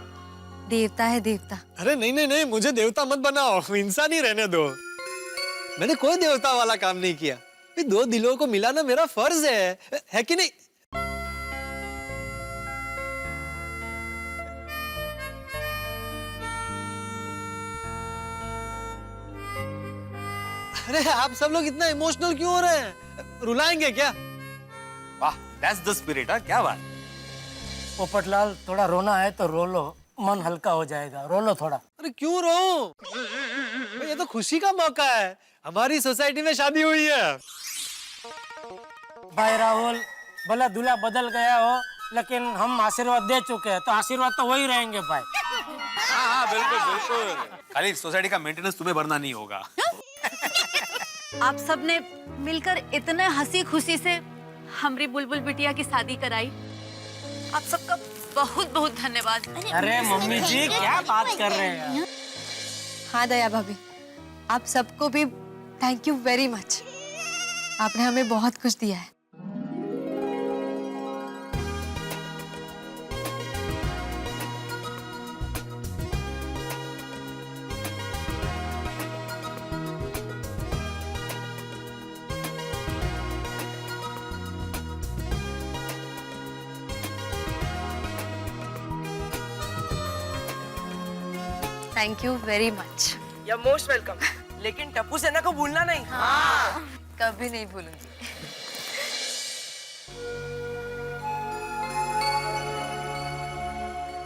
देवता है देवता। अरे नहीं, मुझे देवता मत बनाओ, इंसान ही रहने दो। मैंने कोई देवता वाला काम नहीं किया। ये दो दिलों को मिलाना मेरा फर्ज है कि नहीं? अरे आप सब लोग इतना इमोशनल क्यों हो रहे हैं? रुलाएंगे क्या? वाह, दैट्स द स्पिरिट। क्या बात। पोपटलाल, थोड़ा रोना है तो रो लो, मन हल्का हो जाएगा। रो लो थोड़ा। अरे क्यों रो? ये तो खुशी का मौका है, हमारी सोसाइटी में शादी हुई है। भाई राहुल, भला दूल्हा बदल गया हो, लेकिन हम आशीर्वाद दे चुके हैं, तो आशीर्वाद तो वही रहेंगे भाई। हाँ, बिल्कुल बिल्कुल। खाली सोसाइटी का मेंटेनेंस तुम्हें भरना नहीं होगा। आप सब ने मिलकर इतने हंसी खुशी से हमारी बुलबुल बिटिया की शादी कराई। आप सबका बहुत बहुत धन्यवाद। अरे मम्मी जी, क्या बात कर रहे हैं? हाँ दया भाभी, आप सबको भी थैंक यू वेरी मच। आपने हमें बहुत कुछ दिया है। Thank you very much. You most welcome. लेकिन टप्पू सेना को भूलना नहीं। हाँ, कभी नहीं भूलूंगी।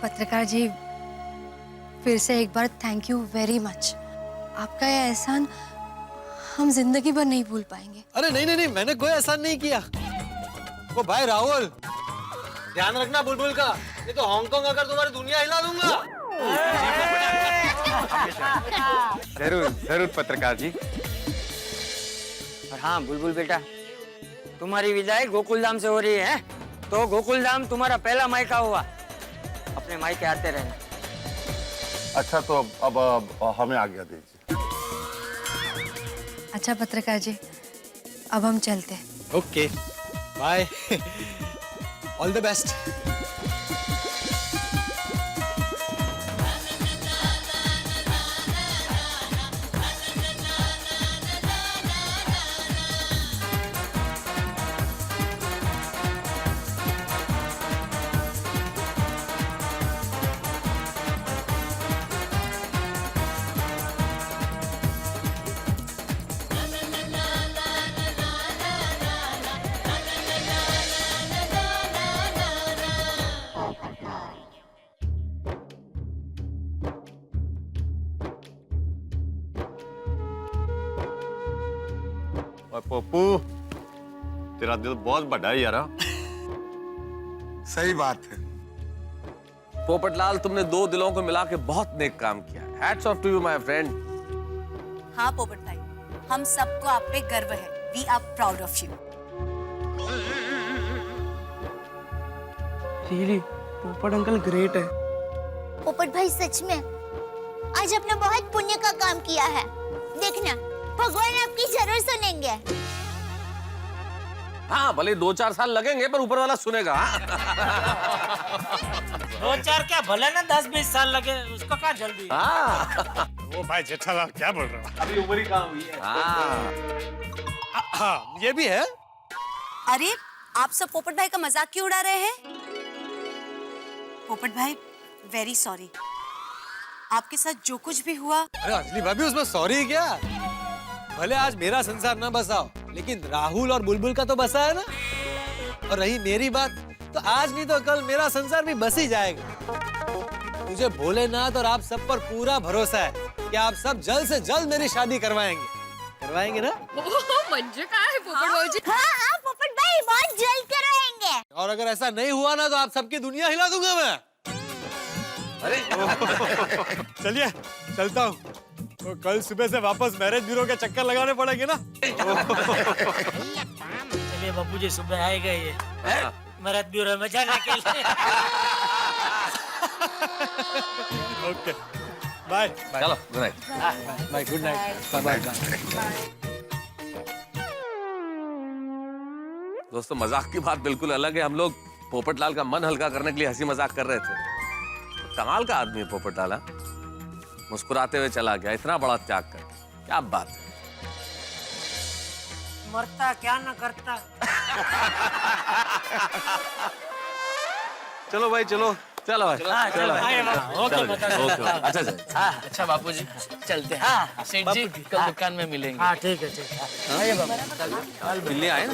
पत्रकार जी, फिर से एक बार थैंक यू वेरी मच। आपका यह एहसान हम जिंदगी भर नहीं भूल पाएंगे। अरे नहीं नहीं नहीं, मैंने कोई एहसान नहीं किया। वो भाई राहुल, ध्यान रखना बुलबुल का, नहीं तो हांगकांग अगर तुम्हारी दुनिया हिला दूंगा। जरूर जरूर पत्रकार जी। और हाँ बुलबुल बेटा, तुम्हारी विदाई गोकुलधाम से हो रही है, तो गोकुलधाम तुम्हारा पहला मायका हुआ। अपने मायके आते रहना। अच्छा, तो अब हमें आज्ञा दीजिए। अच्छा पत्रकार जी, अब हम चलते हैं। Okay, bye. All the best. Pappu, तेरा दिल बहुत बड़ा है यार। सही बात है पोपटलाल, तुमने दो दिलों को मिला के बहुत नेक काम किया। Hats off to you my friend. हाँ पोपट भाई, हम सबको आप पे गर्व है। We are proud of you. Really, Popat uncle great है। पोपट भाई सच में आज आपने बहुत पुण्य का काम किया है। देखना, भगवान आपकी जरूर सुनेंगे। हाँ, भले 2-4 साल लगेंगे, पर ऊपर वाला सुनेगा। 2-4 क्या, भले ना 10-20 साल लगे, उसको क्या जल्दी। हाँ। वो भाई जेठालाल क्या बोल रहे हो? अभी उम्र ही कहाँ हुई है। हाँ, ये भी है। अरे आप सब पोपट भाई का मजाक क्यों उड़ा रहे हैं? पोपट भाई वेरी सॉरी। आपके साथ जो कुछ भी हुआ। अरे अंजलि भाभी, उसमें सॉरी क्या? भले आज मेरा संसार ना बसाओ, लेकिन राहुल और बुलबुल का तो बसा है ना। और रही मेरी बात, तो आज नहीं तो कल मेरा संसार भी बस ही जाएगा। मुझे भोलेनाथ और आप सब पर पूरा भरोसा है कि आप सब जल्द से जल्द मेरी शादी करवाएंगे ना? म्हणजे काय पोपट भाऊजी? हाँ हाँ पोपट भाई, बहुत जल्द करवाएंगे। और अगर ऐसा नहीं हुआ ना, तो आप सबकी दुनिया हिला दूंगा मैं। अरे चलिए, चलता हूँ। तो कल सुबह से वापस मैरिज ब्यूरो के चक्कर लगाने पड़ेंगे ना। चलिए बाबूजी, सुबह आएगा ये मैरिज ब्यूरो में जाने के लिए। Okay, bye. चलो, good night. Bye, good night. Bye bye. दोस्तों, मजाक की बात बिल्कुल अलग है। हम लोग पोपटलाल का मन हल्का करने के लिए हंसी मजाक कर रहे थे। कमाल का आदमी है पोपटलाल। मुस्कुराते हुए चला गया, इतना बड़ा त्याग कर। क्या बात है। मरता क्या ना करता। चलो भाई चलो। चलो भाई हाँ, चलो भाई। ओके अच्छा अच्छा। अच्छा बापूजी चलते हैं। सेठ जी कल दुकान में मिलेंगे। हाँ ठीक है ठीक है। आइए बाबा। कल मिलने आए ना।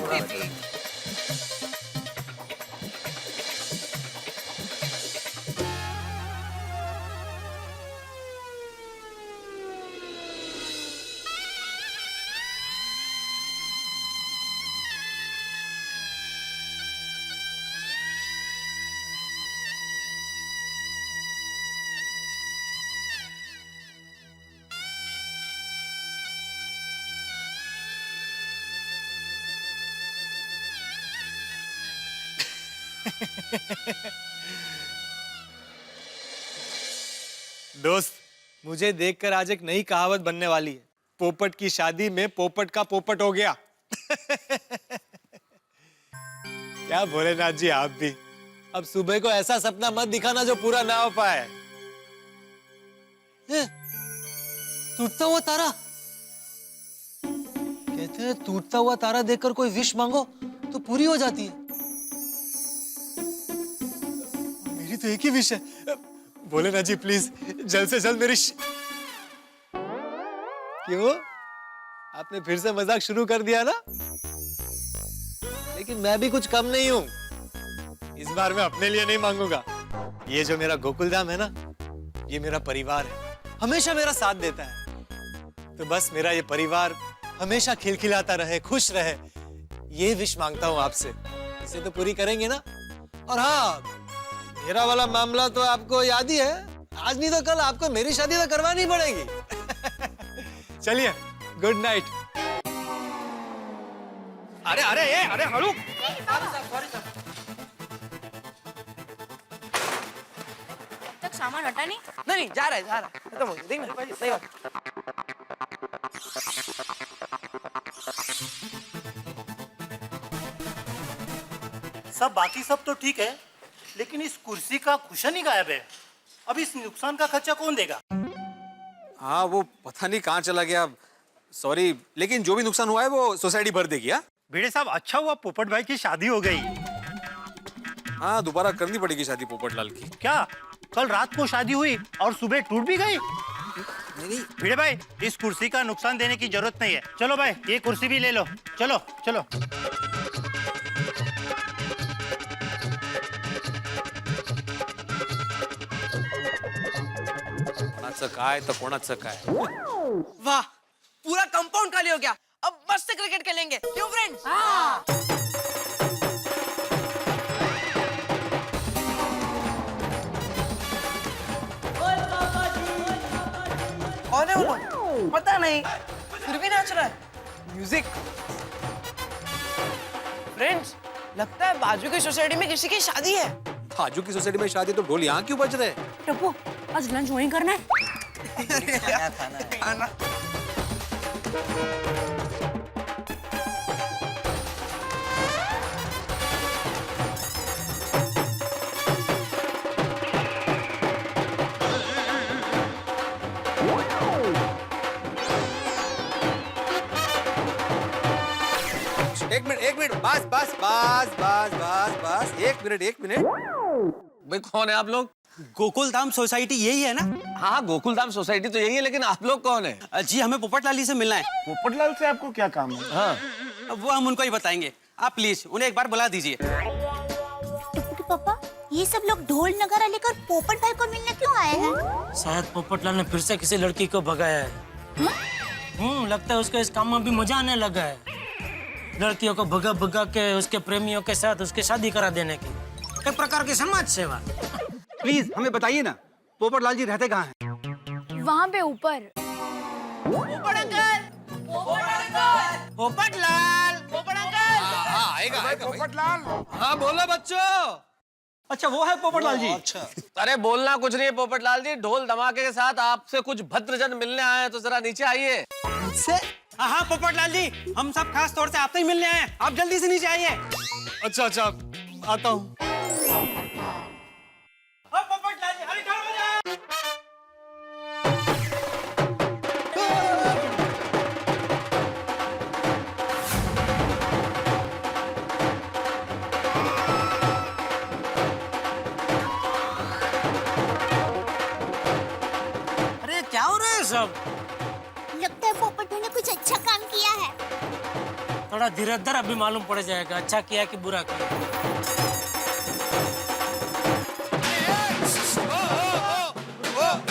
दोस्त, मुझे देखकर आज एक नई कहावत बनने वाली है। पोपट की शादी में पोपट का पोपट हो गया। क्या भोलेनाथ जी आप भी। अब सुबह को ऐसा सपना मत दिखाना जो पूरा ना हो पाए। टूटता हुआ तारा। कहते हैं टूटता हुआ तारा देखकर कोई विश मांगो तो पूरी हो जाती है। मेरी तो एक ही विश है। भोलेनाथ जी प्लीज जल्द से जल्द मेरी क्यों? आपने फिर से मजाक शुरू कर दिया ना? लेकिन मैं भी कुछ कम नहीं हूं। इस बार मैं अपने लिए नहीं मांगूंगा। ये जो मेरा गोकुलधाम है ना, ये मेरा परिवार है, हमेशा मेरा साथ देता है। तो बस मेरा ये परिवार हमेशा खिलखिलाता रहे, खुश रहे, ये विश मांगता हूं आपसे। इसे तो पूरी करेंगे ना? और हाँ, मेरा वाला मामला तो आपको याद ही है। आज नहीं तो कल आपको मेरी शादी तो करवानी पड़ेगी। चलिए, गुड नाइट। अरे अरे अरे हड़ू। तक सामान हटा नहीं? नहीं जा रहा है जा रहा है। खत्म हो गया देख ना सही बात। सब बाकी सब तो ठीक है, लेकिन इस कुर्सी का कुशन ही गायब है। अब इस नुकसान का खर्चा कौन देगा? हाँ वो पता नहीं कहाँ चला गया। सॉरी, लेकिन जो भी नुकसान हुआ है वो सोसाइटी भर देगी। हाँ भिड़े साहब, अच्छा हुआ पोपट भाई की शादी हो गई। हाँ दोबारा करनी पड़ेगी शादी पोपटलाल की। क्या कल रात को शादी हुई और सुबह टूट भी गई? नहीं भिड़े भाई, इस कुर्सी का नुकसान देने की जरूरत नहीं है। चलो भाई, ये कुर्सी भी ले लो। चलो चलो। कोणाचं काय तर कोणाचं काय। वाह, पूरा कंपाउंड खाली हो गया। अब मस्त क्रिकेट खेलेंगे क्यों फ्रेंड्स? हाँ। कौन है वो लोग? पता नहीं, फिर भी नाच रहा है। म्यूजिक। फ्रेंड्स, लगता है बाजू की सोसाइटी में किसी की शादी है। बाजू की सोसाइटी में शादी तो ढोल यहाँ क्यों बज रहे हैं? टप्पू, आज लंच वहीं करना है। खाना। एक मिनट बस बस बस बस बस बस एक मिनट। भाई कौन है आप लोग? गोकुलधाम सोसाइटी यही है ना? हाँ गोकुलधाम सोसाइटी तो यही है, लेकिन आप लोग कौन है? जी हमें पोपटलाल से मिलना है। पोपटलाल से आपको क्या काम है? हाँ वो हम उनको ही बताएंगे। आप प्लीज उन्हें एक बार बुला दीजिए। टप्पू के पापा, ये सब लोग ढोल नगारा लेकर पोपट भाई को मिलने क्यों आए हैं? शायद पोपटलाल ने फिर से किसी लड़की को भगाया है। लगता है उसको इस काम में भी मजा आने लगा है। लड़कियों को भगा भगा के उसके प्रेमियों के साथ उसकी शादी करा देने की, एक प्रकार की समाज सेवा। प्लीज हमें बताइए ना, पोपटलाल जी रहते कहाँ हैं? वहाँ पे ऊपर। पोपट अंकल, पोपट अंकल, पोपटलाल, पोपट अंकल। हाँ आएगा पोपटलाल। हाँ बोलो बच्चों। अच्छा वो है पोपटलाल जी। अच्छा, अरे बोलना कुछ नहीं है पोपटलाल जी, ढोल धमाके के साथ आपसे कुछ भद्रजन मिलने आए हैं, तो जरा नीचे आइए। हाँ पोपटलाल जी, हम सब खास तौर से आपसे ही मिलने आए हैं। आप जल्दी से नीचे आइए। अच्छा अच्छा, आता हूँ। पोपटलाल जी, अरे खड़े हो जाओ। ये सब? लगता है पोपट भाई ने कुछ अच्छा काम किया है। थोड़ा धीरे धीरे अभी मालूम पड़ जाएगा अच्छा किया कि बुरा किया।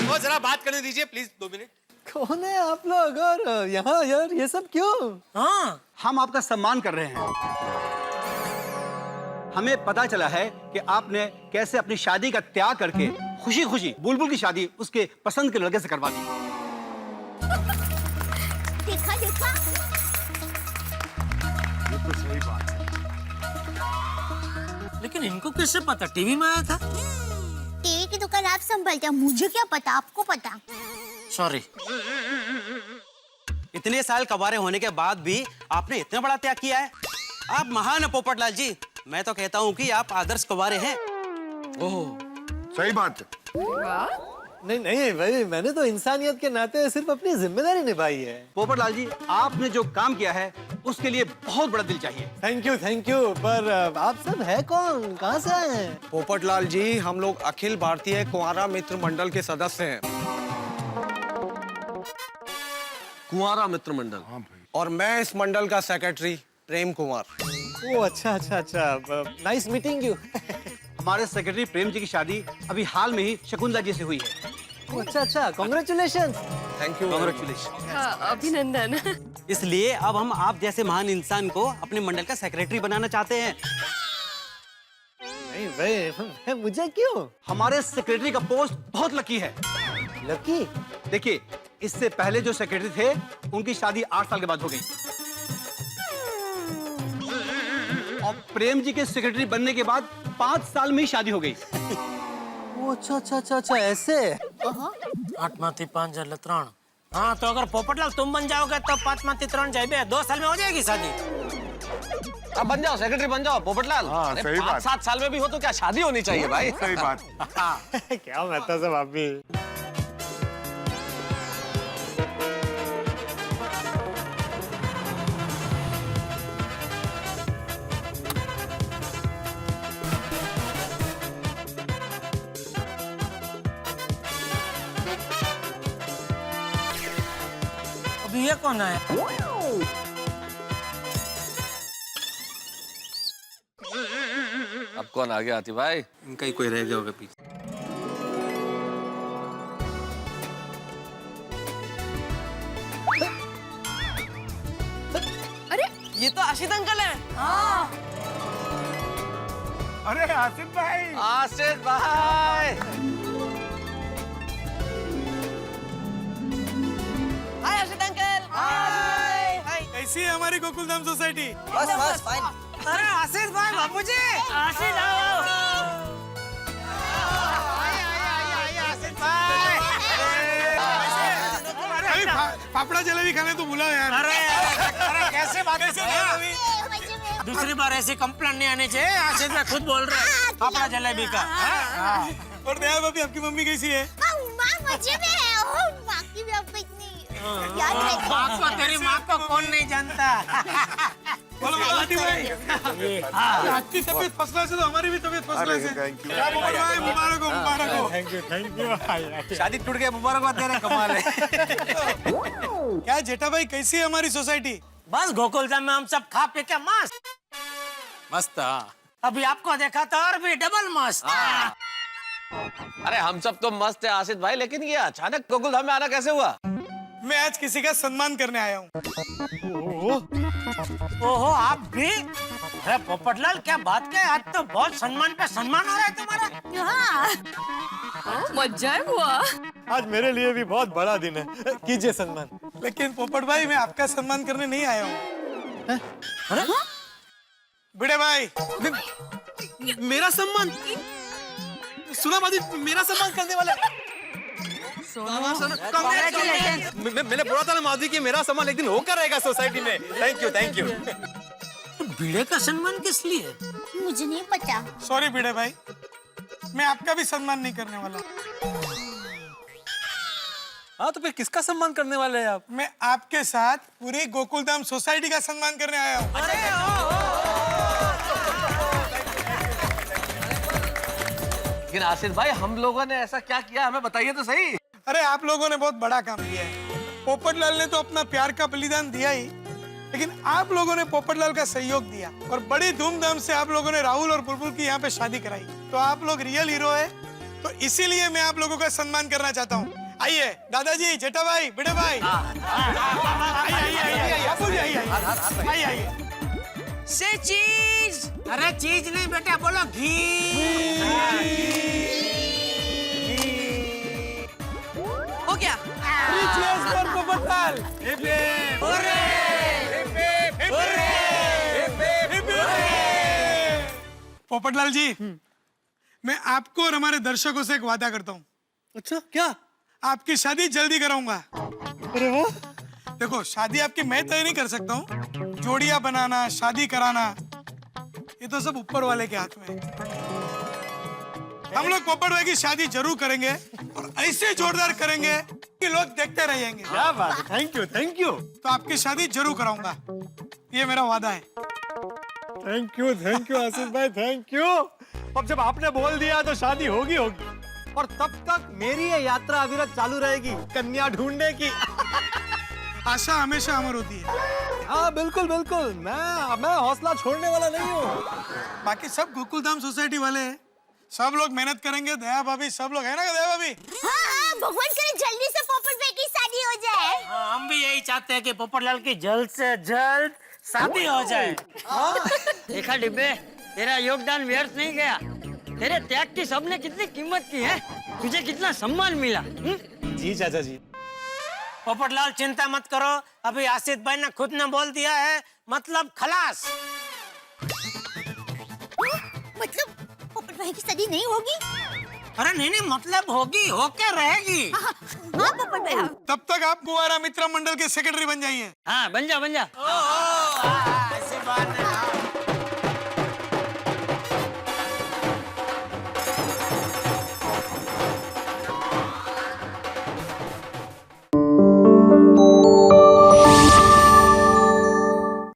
वो जरा बात करने दीजिए प्लीज, 2 मिनट। कौन है आप लोग और यहाँ यार ये सब क्यों? हाँ, हम आपका सम्मान कर रहे हैं। हमें पता चला है कि आपने कैसे अपनी शादी का त्याग करके खुशी खुशी बुलबुल की शादी उसके पसंद के लड़के से करवा दी। देखा देखा, ये तो सही बात है। लेकिन इनको कैसे पता? टीवी में आया था। टीवी की दुकान आप संभालते हैं, मुझे क्या पता, आपको पता। सॉरी। इतने साल कबारे होने के बाद भी आपने इतना बड़ा त्याग किया है। आप महान है पोपटलाल जी। मैं तो कहता हूँ कि आप आदर्श कबारे हैं। ओह, सही बात है। नहीं नहीं भाई, मैंने तो इंसानियत के नाते सिर्फ अपनी जिम्मेदारी निभाई है। पोपटलाल जी, आपने जो काम किया है उसके लिए बहुत बड़ा दिल चाहिए। Thank you. पर आप सब है कौन, कहाँ से आए हैं? पोपटलाल जी, हम लोग अखिल भारतीय कुंवारा मित्र मंडल के सदस्य हैं। कुंवारा मित्र मंडल? हाँ भाई। और मैं इस मंडल का सेक्रेटरी प्रेम कुमार। ओह अच्छा। Nice meeting you. हमारे सेक्रेटरी प्रेम जी की शादी अभी हाल में ही शकुंतला जी से हुई है। अच्छा, कॉन्ग्रेचुलेशन। Thank you. कॉन्ग्रेचुलेशन। अभिनंदन। इसलिए अब हम आप जैसे महान इंसान को अपने मंडल का सेक्रेटरी बनाना चाहते हैं। नहीं भाई, मुझे क्यों? हमारे सेक्रेटरी का पोस्ट बहुत लकी है। लकी? देखिए, इससे पहले जो सेक्रेटरी थे उनकी शादी 8 साल के बाद हो गई, और प्रेम जी के सेक्रेटरी बनने के बाद 5 साल में ही शादी हो गई। अच्छा, ऐसे? 8 माथी 5 जल 3। हाँ, तो अगर पोपटलाल तुम बन जाओगे तो 5 माथी 3 जाए 2 साल में हो जाएगी शादी। अब बन जाओ, सेक्रेटरी बन जाओ पोपटलाल। हाँ, सही बात। 5-7 साल में भी हो तो क्या शादी होनी चाहिए भाई। सही बात। क्या कहता सब आप भी। अभी ये कौन है? अब कौन आ गया आती भाई? इनका ही कोई रह गया होगा पीछे। अरे ये तो आशित अंकल है। अरे आसिफ भाई। आसिफ भाई। हाय आशित अंकल। हाय। कैसी है हमारी गोकुलधाम सोसाइटी? बस फाइन। अरे आशीष भाई, बापूजी। आशीष आओ। पापड़ा जलेबी खाने तो बुलाओ यार। अरे कैसे बात कर रहे हो? दूसरी बार ऐसी कंप्लेंट नहीं आनी चाहिए। आशीष भाई खुद बोल रहे हैं पापड़ा जलेबी का। और दया भाभी, आपकी मम्मी कैसी है? माँ मजे में है। ओह, माँ की भी आपको इतनी याद रहती है। माँ को, तेरी माँ को कौन नहीं जानता। बोलो आंटी भाई, आपकी तबीयत फर्स्ट क्लास है तो हमारी भी तबीयत फर्स्ट क्लास है। Thank you. मुबारक हो। Thank you. शादी टूट गया, मुबारकबाद दे रहे हैं, कमाल है। क्या जेठा भाई, कैसी है हमारी सोसाइटी? बस गोकुलधाम में हम सब खा पी के मस्त। अभी आपको देखा तो और भी डबल मस्त। अरे हम सब तो मस्त है आसिफ भाई, लेकिन ये अचानक गोकुलधाम में आना कैसे हुआ? मैं आज किसी का सम्मान करने आया हूँ। ओहो, आप भी? अरे पोपटलाल, क्या बात है, आज तो बहुत सम्मान पे सम्मान हो रहा है तुम्हारा। मजा हुआ। आज मेरे लिए भी बहुत बड़ा दिन है, कीजिए सम्मान। लेकिन पोपट भाई, मैं आपका सम्मान करने नहीं आया हूँ। बड़े भाई, मेरा सम्मान? सुना मादी, मेरा सम्मान करने वाला। मैंने बोला था ना माधवी कि मेरा सम्मान एक दिन होकर रहेगा सोसाइटी में। Thank you. भिड़े का सम्मान किस लिए? मुझे नहीं पता। सॉरी भिड़े भाई, मैं आपका भी सम्मान नहीं करने वाला। हाँ, तो फिर किसका सम्मान करने वाले हैं आप? मैं आपके साथ पूरी गोकुलधाम सोसाइटी का सम्मान करने आया हूँ। लेकिन आसिफ भाई, हम लोगों ने ऐसा क्या किया, हमें बताइए तो सही। अरे आप लोगों ने बहुत बड़ा काम किया है। पोपटलाल ने तो अपना प्यार का बलिदान दिया ही, लेकिन आप लोगों ने पोपटलाल का सहयोग दिया और बड़ी धूमधाम से आप लोगों ने राहुल और बुलबुल की यहाँ पे शादी कराई। तो आप लोग रियल हीरो है, तो इसीलिए मैं आप लोगों का सम्मान करना चाहता हूँ। आइए दादाजी, जेठा भाई, बड़े भाई, आइए। से चीज। अरे चीज नहीं बेटा, बोलो घी। हो गया। पोपटलाल जी, मैं आपको और हमारे दर्शकों से एक वादा करता हूँ। अच्छा, क्या? आपकी शादी जल्दी कराऊंगा। अरे वाह। देखो, शादी आपकी मैं तय नहीं कर सकता हूँ, जोड़ियां बनाना, शादी कराना, ये तो सब ऊपर वाले के हाथ में है। हम लोग पोपट भाई की शादी जरूर करेंगे और ऐसे जोरदार करेंगे कि लोग देखते रहेंगे। क्या बात है, थैंक यू, थैंक यू। तो आपकी शादी जरूर कराऊंगा, ये मेरा वादा है। थैंक यू आशीष भाई, थैंक यू। अब जब आपने बोल दिया तो शादी होगी होगी, और तब तक मेरी ये यात्रा अविरत चालू रहेगी कन्या ढूंढने की। आशा हमेशा अमर होती है। हाँ बिल्कुल बिल्कुल, मैं हौसला छोड़ने वाला नहीं हूँ। बाकी सब गोकुलधाम सोसाइटी वाले हैं, सब लोग मेहनत करेंगे। दया भाभी, सब लोग है ना दया भाभी? हाँ, भगवान करे जल्दी से पोपट भाई की शादी हो जाए। हाँ, हम भी यही चाहते हैं कि पोपटलाल की जल्द से जल्द शादी हो जाए। देखा डिब्बे, तेरा योगदान व्यर्थ नहीं गया। तेरे त्याग की सबने कितनी कीमत की है, तुझे कितना सम्मान मिला। जी चाचा जी। पोपटलाल चिंता मत करो, अभी आसिफ भाई ने खुद ने बोल दिया है, मतलब खलास। मतलब पोपट भाई की शादी नहीं होगी? अरे नहीं, मतलब होगी, होके रहेगी। हाँ पोपट भाई। तब तक आप कुंवारा मित्र मंडल के सेक्रेटरी बन जाइए। हाँ, बन जा।